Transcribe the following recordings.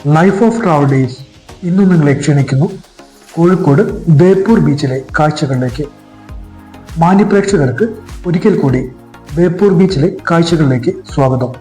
Life of travel days ഇന്ന് നിങ്ങളെ ക്ഷണിക്കുന്നു കോഴിക്കോട് ബേപ്പൂർ ബീച്ചിലെ കാഴ്ചകളിലേക്ക്. മാന്യപ്രേക്ഷകർക്ക് ഒരിക്കൽ കൂടി ബേപ്പൂർ ബീച്ചിലെ കാഴ്ചകളിലേക്ക് സ്വാഗതം.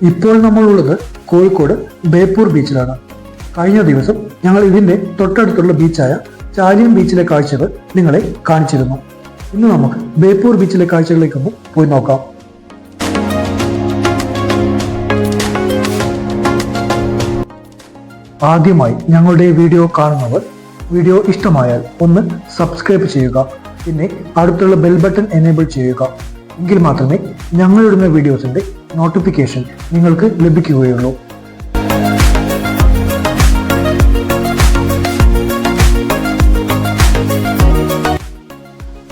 ഇപ്പോൾ നമ്മളുള്ളത് കോഴിക്കോട് ബേപ്പൂർ ബീച്ചിലാണ്. കഴിഞ്ഞ ദിവസം ഞങ്ങൾ ഇതിന്റെ തൊട്ടടുത്തുള്ള ബീച്ചായ ചാലിയം ബീച്ചിലെ കാഴ്ചകൾ നിങ്ങളെ കാണിച്ചിരുന്നു. ഇന്ന് നമുക്ക് ബേപ്പൂർ ബീച്ചിലെ കാഴ്ചകളിലേക്കൊന്ന് പോയി നോക്കാം. ആദ്യമായി ഞങ്ങളുടെ വീഡിയോ കാണുന്നവർ വീഡിയോ ഇഷ്ടമായാൽ ഒന്ന് സബ്സ്ക്രൈബ് ചെയ്യുക, പിന്നെ അടുത്തുള്ള ബെൽ ബട്ടൺ എനേബിൾ ചെയ്യുക. എങ്കിൽ മാത്രമേ ഞങ്ങളിടുന്ന വീഡിയോസിന്റെ നോട്ടിഫിക്കേഷൻ നിങ്ങൾക്ക് ലഭിക്കുകയുള്ളൂ.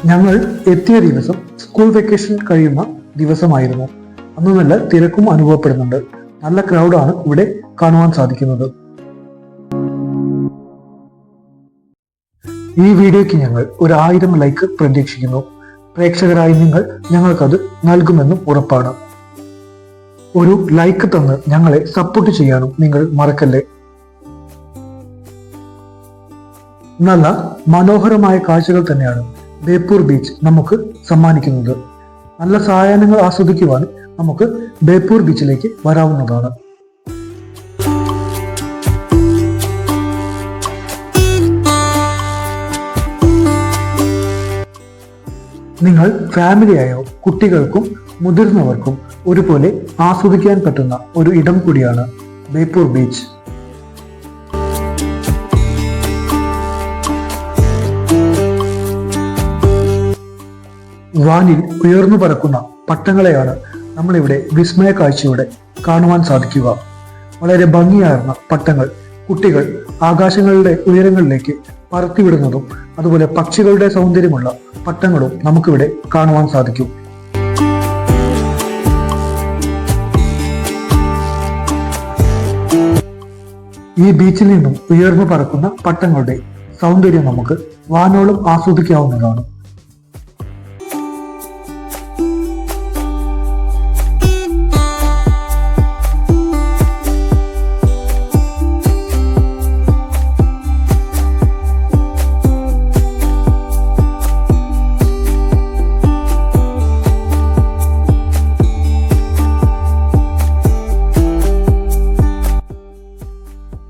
ഞങ്ങൾ എത്തിയ ദിവസം സ്കൂൾ വെക്കേഷൻ കഴിയുന്ന ദിവസമായിരുന്നു. അന്ന് നല്ല തിരക്കും അനുഭവപ്പെടുന്നുണ്ട്. നല്ല ക്രൗഡാണ് ഇവിടെ കാണുവാൻ സാധിക്കുന്നത്. ഈ വീഡിയോയ്ക്ക് ഞങ്ങൾ 1000 ലൈക്ക് പ്രതീക്ഷിക്കുന്നു. പ്രേക്ഷകരായി നിങ്ങൾ ഞങ്ങൾക്കത് നൽകുമെന്നും ഉറപ്പാണ്. ഒരു ലൈക്ക് തന്ന് ഞങ്ങളെ സപ്പോർട്ട് ചെയ്യാനും നിങ്ങൾ മറക്കല്ലേ. നല്ല മനോഹരമായ കാഴ്ചകൾ തന്നെയാണ് ബേപ്പൂർ ബീച്ച് നമുക്ക് സമ്മാനിക്കുന്നത്. നല്ല സായാഹ്നങ്ങൾ ആസ്വദിക്കുവാൻ നമുക്ക് ബേപ്പൂർ ബീച്ചിലേക്ക് വരാവുന്നതാണ്. നിങ്ങൾ ഫാമിലിയായോ കുട്ടികൾക്കും മുതിർന്നവർക്കും ഒരുപോലെ ആസ്വദിക്കാൻ പറ്റുന്ന ഒരു ഇടം കൂടിയാണ് ബേപ്പൂർ ബീച്ച്. വാനിൽ ഉയർന്നു പറക്കുന്ന പട്ടങ്ങളെയാണ് നമ്മളിവിടെ വിസ്മയ കാഴ്ചയോടെ കാണുവാൻ സാധിക്കുക. വളരെ ഭംഗിയാർന്ന പട്ടങ്ങൾ കുട്ടികൾ ആകാശങ്ങളുടെ ഉയരങ്ങളിലേക്ക് പറത്തിവിടുന്നതും അതുപോലെ പക്ഷികളുടെ സൗന്ദര്യമുള്ള പട്ടങ്ങളും നമുക്കിവിടെ കാണുവാൻ സാധിക്കും. ഈ ബീച്ചിൽ നിന്നും ഉയർന്നു പറക്കുന്ന പട്ടങ്ങളുടെ സൗന്ദര്യം നമുക്ക് വാനോളം ആസ്വദിക്കാവുന്നതാണ്.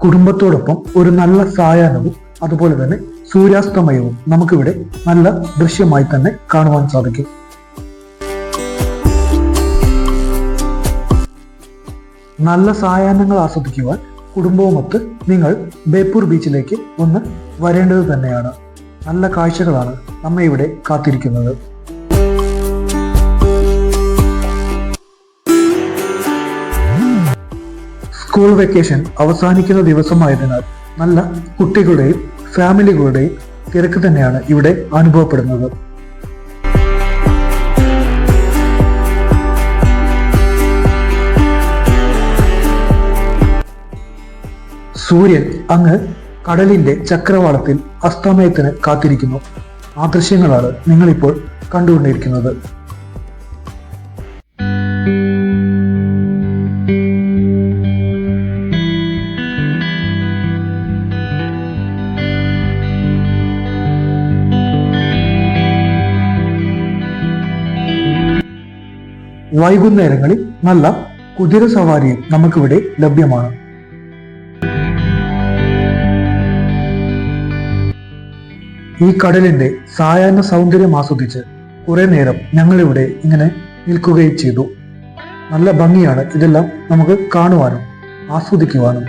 കുടുംബത്തോടൊപ്പം ഒരു നല്ല സായാഹ്നവും അതുപോലെ തന്നെ സൂര്യാസ്തമയവും നമുക്കിവിടെ നല്ല ദൃശ്യമായി തന്നെ കാണുവാൻ സാധിക്കും. നല്ല സായാഹ്നങ്ങൾ ആസ്വദിക്കുവാൻ കുടുംബവുമൊത്ത് നിങ്ങൾ ബേപ്പൂർ ബീച്ചിലേക്ക് ഒന്ന് വരേണ്ടത് തന്നെയാണ്. നല്ല കാഴ്ചകളാണ് നമ്മെ ഇവിടെ കാത്തിരിക്കുന്നത്. സ്കൂൾ വെക്കേഷൻ അവസാനിക്കുന്ന ദിവസമായതിനാൽ നല്ല കുട്ടികളുടെയും ഫാമിലികളുടെയും തിരക്ക് തന്നെയാണ് ഇവിടെ അനുഭവപ്പെടുന്നത്. സൂര്യൻ അങ്ങ് കടലിന്റെ ചക്രവാളത്തിൽ അസ്തമയത്തിന് കാത്തിരിക്കുന്നു. ആ ദൃശ്യങ്ങളാണ് നിങ്ങളിപ്പോൾ കണ്ടുകൊണ്ടിരിക്കുന്നത്. വൈകുന്നേരങ്ങളിൽ നല്ല കുതിര സവാരിയും നമുക്കിവിടെ ലഭ്യമാണ്. ഈ കടലിന്റെ സായാഹ്ന സൗന്ദര്യം ആസ്വദിച്ച് കുറെ നേരം ഞങ്ങളിവിടെ ഇങ്ങനെ നിൽക്കുകയും ചെയ്തു. നല്ല ഭംഗിയാണ് ഇതെല്ലാം നമുക്ക് കാണുവാനും ആസ്വദിക്കുവാനും.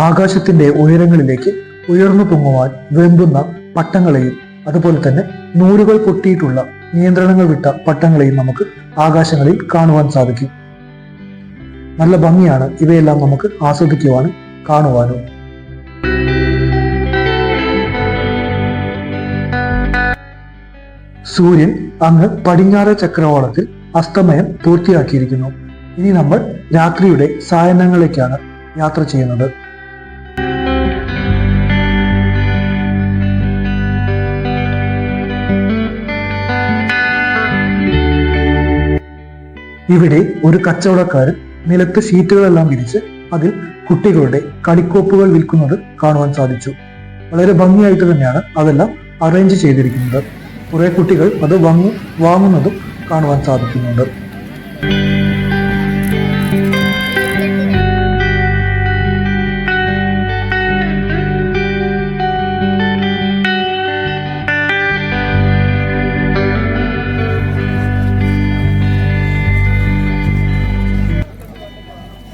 ആകാശത്തിന്റെ ഉയരങ്ങളിലേക്ക് ഉയർന്നു പൊങ്ങുവാൻ വെമ്പുന്ന പട്ടങ്ങളെയും അതുപോലെ തന്നെ നൂലുകൾ പൊട്ടിയിട്ടുള്ള നിയന്ത്രണങ്ങൾ വിട്ട പട്ടങ്ങളെയും നമുക്ക് ആകാശങ്ങളിൽ കാണുവാൻ സാധിക്കും. നല്ല ഭംഗിയാണ് ഇവയെല്ലാം നമുക്ക് ആസ്വദിക്കുവാനും കാണുവാനും. സൂര്യൻ അങ്ങ് പടിഞ്ഞാറെ ചക്രവാളത്തിൽ അസ്തമയം പൂർത്തിയാക്കിയിരിക്കുന്നു. ഇനി നമ്മൾ രാത്രിയുടെ സായാഹ്നങ്ങളിലേക്കാണ് യാത്ര ചെയ്യുന്നത്. ഇവിടെ ഒരു കച്ചവടക്കാരൻ നിലത്ത് ഷീറ്റുകളെല്ലാം വിരിച്ച് അതിൽ കുട്ടികളുടെ കളിക്കോപ്പുകൾ വിൽക്കുന്നത് കാണുവാൻ സാധിച്ചു. വളരെ ഭംഗിയായിട്ട് തന്നെയാണ് അതെല്ലാം അറേഞ്ച് ചെയ്തിരിക്കുന്നത്. കുറെ കുട്ടികൾ അത് വാങ്ങുന്നതും കാണുവാൻ സാധിക്കുന്നുണ്ട്.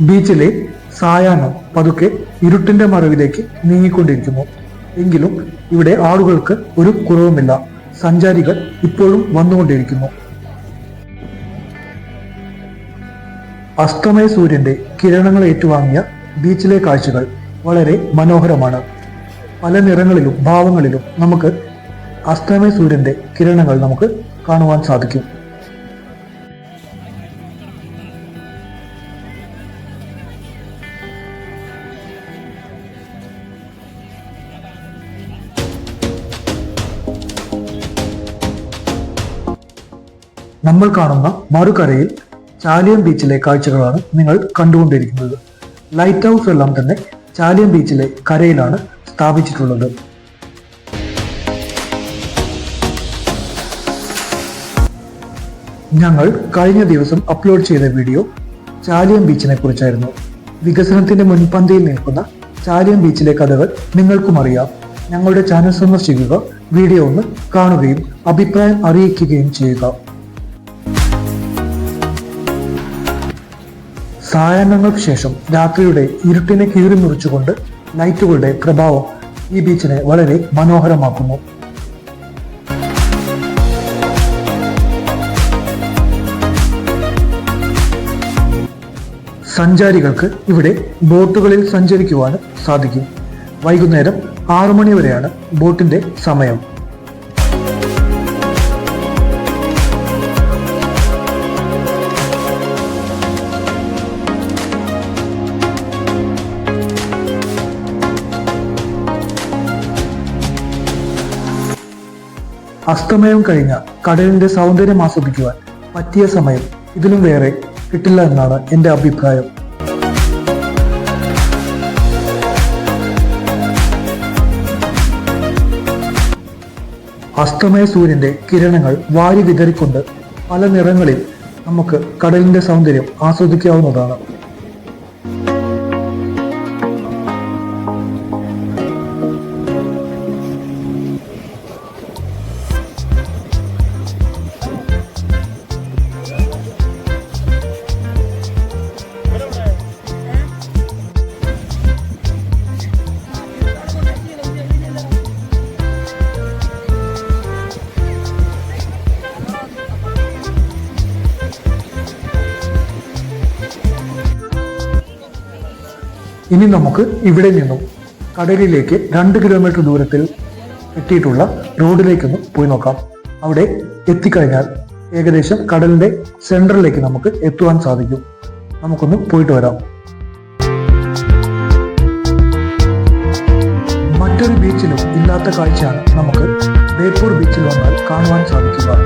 ബീച്ചിലെ സായാഹ്നം പതുക്കെ ഇരുട്ടിന്റെ മറവിലേക്ക് നീങ്ങിക്കൊണ്ടിരിക്കുന്നു. എങ്കിലും ഇവിടെ ആളുകൾക്ക് ഒരു കുറവുമില്ല. സഞ്ചാരികൾ ഇപ്പോഴും വന്നുകൊണ്ടിരിക്കുന്നു. അസ്തമയ സൂര്യന്റെ കിരണങ്ങൾ ഏറ്റുവാങ്ങിയ ബീച്ചിലെ കാഴ്ചകൾ വളരെ മനോഹരമാണ്. പല നിറങ്ങളിലും ഭാവങ്ങളിലും നമുക്ക് അസ്തമയ സൂര്യന്റെ കിരണങ്ങൾ നമുക്ക് കാണുവാൻ സാധിക്കും. നമ്മൾ കാണുന്ന മറുകരയിൽ ചാലിയം ബീച്ചിലെ കാഴ്ചകളാണ് നിങ്ങൾ കണ്ടുകൊണ്ടിരിക്കുന്നത്. ലൈറ്റ് ഹൗസ് എല്ലാം തന്നെ ചാലിയം ബീച്ചിലെ കരയിലാണ് സ്ഥാപിച്ചിട്ടുള്ളത്. ഞങ്ങൾ കഴിഞ്ഞ ദിവസം അപ്ലോഡ് ചെയ്ത വീഡിയോ ചാലിയം ബീച്ചിനെ കുറിച്ചായിരുന്നു. വികസനത്തിന്റെ മുൻപന്തിയിൽ നിൽക്കുന്ന ചാലിയം ബീച്ചിലെ കഥകൾ നിങ്ങൾക്കും അറിയാം. ഞങ്ങളുടെ ചാനൽ സന്ദർശിക്കുക, വീഡിയോ ഒന്ന് കാണുകയും അഭിപ്രായം അറിയിക്കുകയും ചെയ്യുക. സായാഹ്നങ്ങൾക്ക് ശേഷം രാത്രിയുടെ ഇരുട്ടിനെ കീറി മുറിച്ചുകൊണ്ട് ലൈറ്റുകളുടെ പ്രഭാവം ഈ ബീച്ചിനെ വളരെ മനോഹരമാക്കുന്നു. സഞ്ചാരികൾക്ക് ഇവിടെ ബോട്ടുകളിൽ സഞ്ചരിക്കുവാനും സാധിക്കും. വൈകുന്നേരം 6 മണി വരെയാണ് ബോട്ടിന്റെ സമയം. അസ്തമയം കഴിഞ്ഞ കടലിന്റെ സൗന്ദര്യം ആസ്വദിക്കുവാൻ പറ്റിയ സമയം ഇതിലും വേറെ കിട്ടില്ല എന്നാണ് എൻ്റെ അഭിപ്രായം. അസ്തമയ സൂര്യന്റെ കിരണങ്ങൾ വാരി വിതറിക്കൊണ്ട് പല നിറങ്ങളിൽ നമുക്ക് കടലിന്റെ സൗന്ദര്യം ആസ്വദിക്കാവുന്നതാണ്. ഇനി നമുക്ക് ഇവിടെ നിന്നും കടലിലേക്ക് 2 കിലോമീറ്റർ ദൂരത്തിൽ എത്തിയിട്ടുള്ള റോഡിലേക്കൊന്ന് പോയി നോക്കാം. അവിടെ എത്തിക്കഴിഞ്ഞാൽ ഏകദേശം കടലിന്റെ സെന്ററിലേക്ക് നമുക്ക് എത്തുവാൻ സാധിക്കും. നമുക്കൊന്ന് പോയിട്ട് വരാം. മറ്റൊരു ബീച്ചിലും ഇല്ലാത്ത കാഴ്ചയാണ് നമുക്ക് ബേപ്പൂർ ബീച്ചിൽ വന്നാൽ കാണുവാൻ സാധിക്കുക.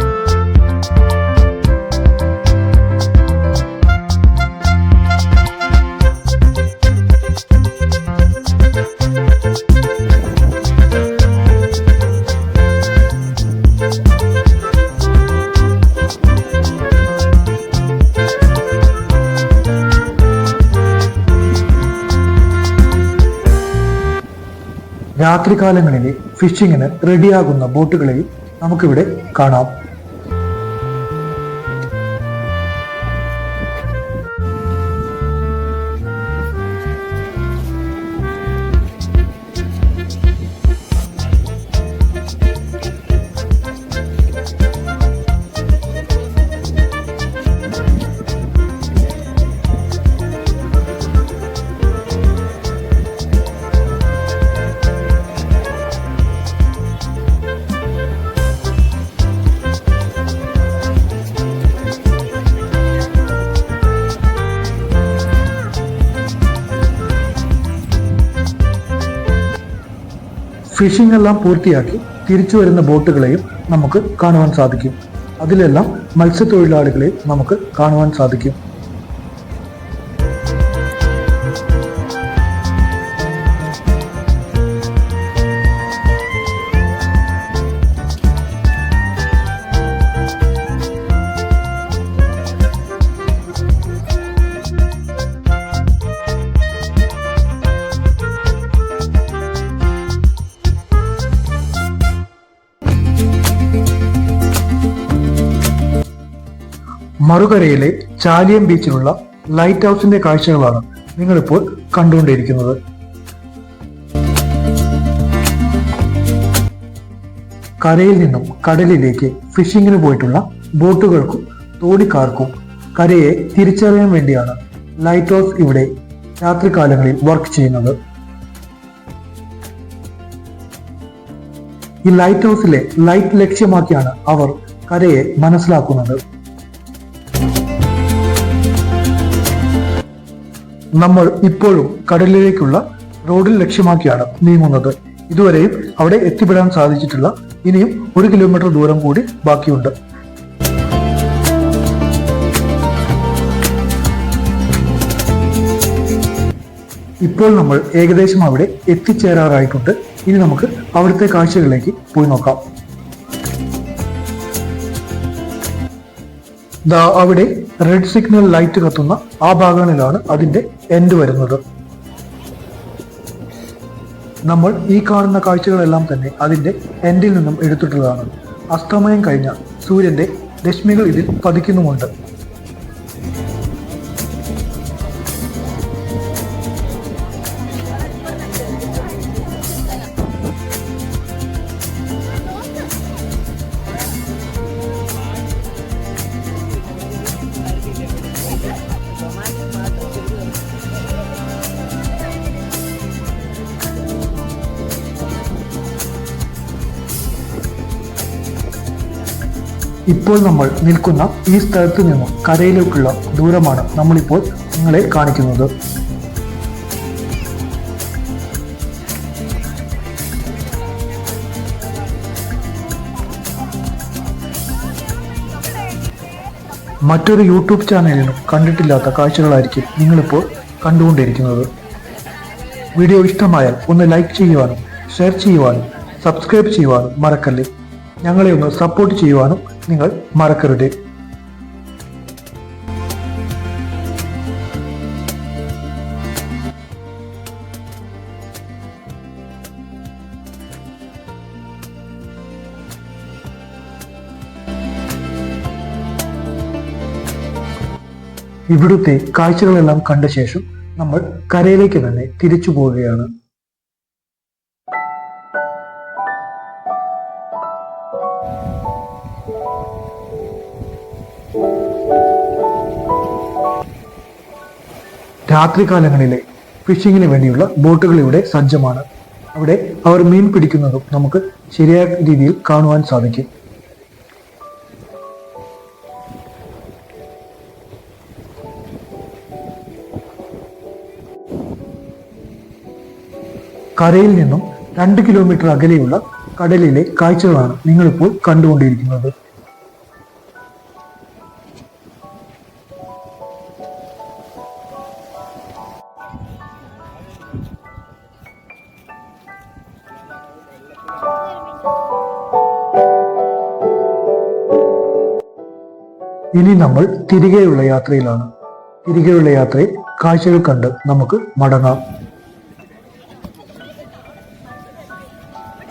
രാത്രികാലങ്ങളിലെ ഫിഷിങ്ങിന് റെഡിയാകുന്ന ബോട്ടുകളെയും നമുക്കിവിടെ കാണാം. ഫിഷിംഗ് എല്ലാം പൂർത്തിയാക്കി തിരിച്ചു വരുന്ന ബോട്ടുകളെയും നമുക്ക് കാണുവാൻ സാധിക്കും. അതിലെല്ലാം മത്സ്യത്തൊഴിലാളികളെയും നമുക്ക് കാണുവാൻ സാധിക്കും. മറുകരയിലെ ചാലിയം ബീച്ചിലുള്ള ലൈറ്റ് ഹൗസിന്റെ കാഴ്ചകളാണ് നിങ്ങളിപ്പോൾ കണ്ടുകൊണ്ടിരിക്കുന്നത്. കരയിൽ നിന്നും കടലിലേക്ക് ഫിഷിങ്ങിന് പോയിട്ടുള്ള ബോട്ടുകൾക്കും തോണിക്കാർക്കും കരയെ തിരിച്ചറിയാൻ വേണ്ടിയാണ് ലൈറ്റ് ഹൗസ് ഇവിടെ രാത്രികാലങ്ങളിൽ വർക്ക് ചെയ്യുന്നത്. ഈ ലൈറ്റ് ഹൗസിലെ ലൈറ്റ് ലക്ഷ്യമാക്കിയാണ് അവർ കരയെ മനസ്സിലാക്കുന്നത്. നമ്മൾ ഇപ്പോഴും കടലിലേക്കുള്ള റോഡിൽ ലക്ഷ്യമാക്കിയാണ് നീങ്ങുന്നത്. ഇതുവരെയും അവിടെ എത്തിപ്പെടാൻ സാധിച്ചിട്ടില്ല. ഇനിയും 1 കിലോമീറ്റർ ദൂരം കൂടി ബാക്കിയുണ്ട്. ഇപ്പോൾ നമ്മൾ ഏകദേശം അവിടെ എത്തിച്ചേരാറായിട്ടുണ്ട്. ഇനി നമുക്ക് അവിടുത്തെ കാഴ്ചകളിലേക്ക് പോയി നോക്കാം. ദാ അവിടെ റെഡ് സിഗ്നൽ ലൈറ്റ് കത്തുന്ന ആ ഭാഗങ്ങളിലാണ് അതിന്റെ എൻഡ് വരുന്നത്. നമ്മൾ ഈ കാണുന്ന കാഴ്ചകളെല്ലാം തന്നെ അതിന്റെ എൻഡിൽ നിന്നും എടുത്തിട്ടുള്ളതാണ്. അസ്തമയം കഴിഞ്ഞ സൂര്യന്റെ രശ്മികൾ ഇതിൽ പതിക്കുന്നുമുണ്ട്. ഇപ്പോൾ നമ്മൾ നിൽക്കുന്ന ഈ സ്ഥലത്ത് നിന്നും കരയിലേക്കുള്ള ദൂരമാണ് നമ്മളിപ്പോൾ നിങ്ങളെ കാണിക്കുന്നത്. മറ്റൊരു യൂട്യൂബ് ചാനലിലും കണ്ടിട്ടില്ലാത്ത കാഴ്ചകളായിരിക്കും നിങ്ങളിപ്പോൾ കണ്ടുകൊണ്ടിരിക്കുന്നത്. വീഡിയോ ഇഷ്ടമായാൽ ഒന്ന് ലൈക്ക് ചെയ്യുവാനും ഷെയർ ചെയ്യുവാനും സബ്സ്ക്രൈബ് ചെയ്യുവാനും മറക്കല്ലേ. ഞങ്ങളെ ഒന്ന് സപ്പോർട്ട് ചെയ്യുവാനും നിങ്ങൾ മറക്കരുത്. ഇവിടുത്തെ കാഴ്ചകളെല്ലാം കണ്ട ശേഷം നമ്മൾ കരയിലേക്ക് തന്നെ തിരിച്ചു പോവുകയാണ്. രാത്രികാലങ്ങളിലെ ഫിഷിങ്ങിന് വേണ്ടിയുള്ള ബോട്ടുകൾ ഇവിടെ സജ്ജമാണ്. അവിടെ അവർ മീൻ പിടിക്കുന്നതും നമുക്ക് ശരിയായ രീതിയിൽ കാണുവാൻ സാധിക്കും. കരയിൽ നിന്നും 2 കിലോമീറ്റർ അകലെയുള്ള കടലിലെ കാഴ്ചകളാണ് നിങ്ങളിപ്പോൾ കണ്ടുകൊണ്ടിരിക്കുന്നത്. ഇനി നമ്മൾ തിരികെയുള്ള യാത്രയിലാണ്. തിരികെയുള്ള യാത്രയിൽ കാഴ്ചകൾ കണ്ട് നമുക്ക് മടങ്ങാം.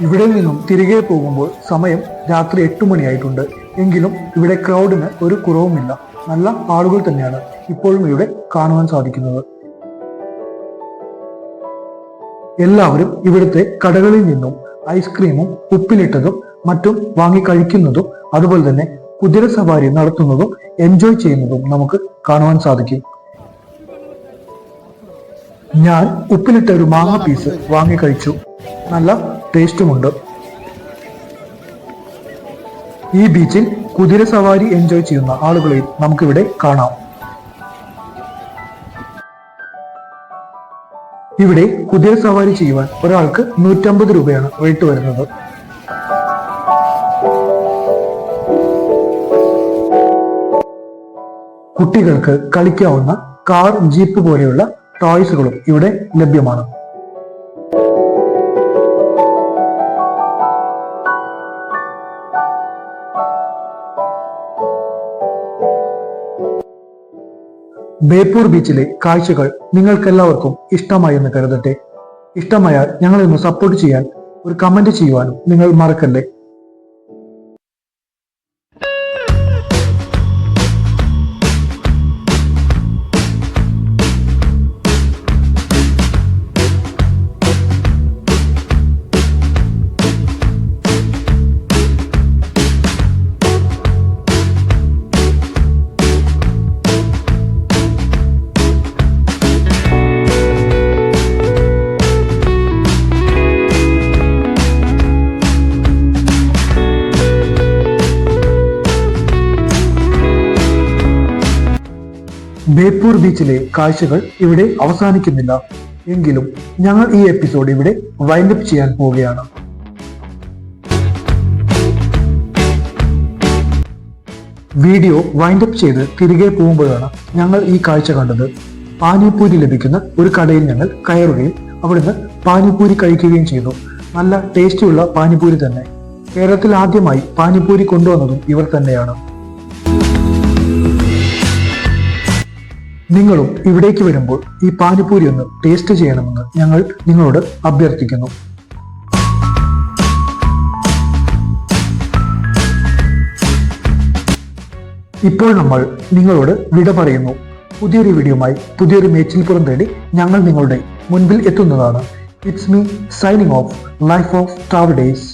ഇവിടെ നിന്നും തിരികെ പോകുമ്പോൾ സമയം രാത്രി 8 മണിയായിട്ടുണ്ട്. എങ്കിലും ഇവിടെ ക്രൗഡിന് ഒരു കുറവുമില്ല. നല്ല ആളുകൾ തന്നെയാണ് ഇപ്പോഴും ഇവിടെ കാണുവാൻ സാധിക്കുന്നത്. എല്ലാവരും ഇവിടുത്തെ കടകളിൽ നിന്നും ഐസ്ക്രീമും ഉപ്പിലിട്ടതും മറ്റും വാങ്ങി കഴിക്കുന്നതും അതുപോലെ തന്നെ കുതിര സവാരി നടത്തുന്നതും എൻജോയ് ചെയ്യുന്നതും നമുക്ക് കാണുവാൻ സാധിക്കും. ഞാൻ ഉപ്പിലിട്ട ഒരു മാങ്ങ പീസ് വാങ്ങി കഴിച്ചു. നല്ല ടേസ്റ്റുമുണ്ട്. ഈ ബീച്ചിൽ കുതിര സവാരി എൻജോയ് ചെയ്യുന്ന ആളുകളെയും നമുക്കിവിടെ കാണാം. ഇവിടെ കുതിര സവാരി ചെയ്യുവാൻ ഒരാൾക്ക് 150 രൂപയാണ് റേറ്റ് വരുന്നത്. കുട്ടികൾക്ക് കളിക്കാവുന്ന കാർ, ജീപ്പ് പോലെയുള്ള ടോയ്സുകളും ഇവിടെ ലഭ്യമാണ്. ബേപ്പൂർ ബീച്ചിലെ കാഴ്ചകൾ നിങ്ങൾക്കെല്ലാവർക്കും ഇഷ്ടമായി എന്ന് കരുതട്ടെ. ഇഷ്ടമായാൽ ഞങ്ങളെ ഒന്ന് സപ്പോർട്ട് ചെയ്യാൻ ഒരു കമന്റ് ചെയ്യുവാനും നിങ്ങൾ മറക്കല്ലേ. ബേപ്പൂർ ബീച്ചിലെ കാഴ്ചകൾ ഇവിടെ അവസാനിക്കുന്നില്ല. എങ്കിലും ഞങ്ങൾ ഈ എപ്പിസോഡ് ഇവിടെ വൈൻഡപ്പ് ചെയ്യാൻ പോവുകയാണ്. വീഡിയോ വൈൻഡപ്പ് ചെയ്ത് തിരികെ പോകുമ്പോഴാണ് ഞങ്ങൾ ഈ കാഴ്ച കണ്ടത്. പാനിപൂരി ലഭിക്കുന്ന ഒരു കടയിൽ ഞങ്ങൾ കയറുകയും അവിടുന്ന് പാനിപൂരി കഴിക്കുകയും ചെയ്തു. നല്ല ടേസ്റ്റിയുള്ള പാനിപൂരി തന്നെ. കേരളത്തിൽ ആദ്യമായി പാനിപൂരി കൊണ്ടുവന്നതും ഇവർ തന്നെയാണ്. നിങ്ങളും ഇവിടേക്ക് വരുമ്പോൾ ഈ പാനിപൂരി ഒന്ന് ടേസ്റ്റ് ചെയ്യണമെന്ന് ഞങ്ങൾ നിങ്ങളോട് അഭ്യർത്ഥിക്കുന്നു. ഇപ്പോൾ നമ്മൾ നിങ്ങളോട് വിട പറയുന്നു. പുതിയൊരു വീഡിയോയുമായി പുതിയൊരു മേച്ചിൽപ്പുറം തേടി ഞങ്ങൾ നിങ്ങളുടെ മുൻപിൽ എത്തുന്നതാണ്. It's me signing off life of travel days.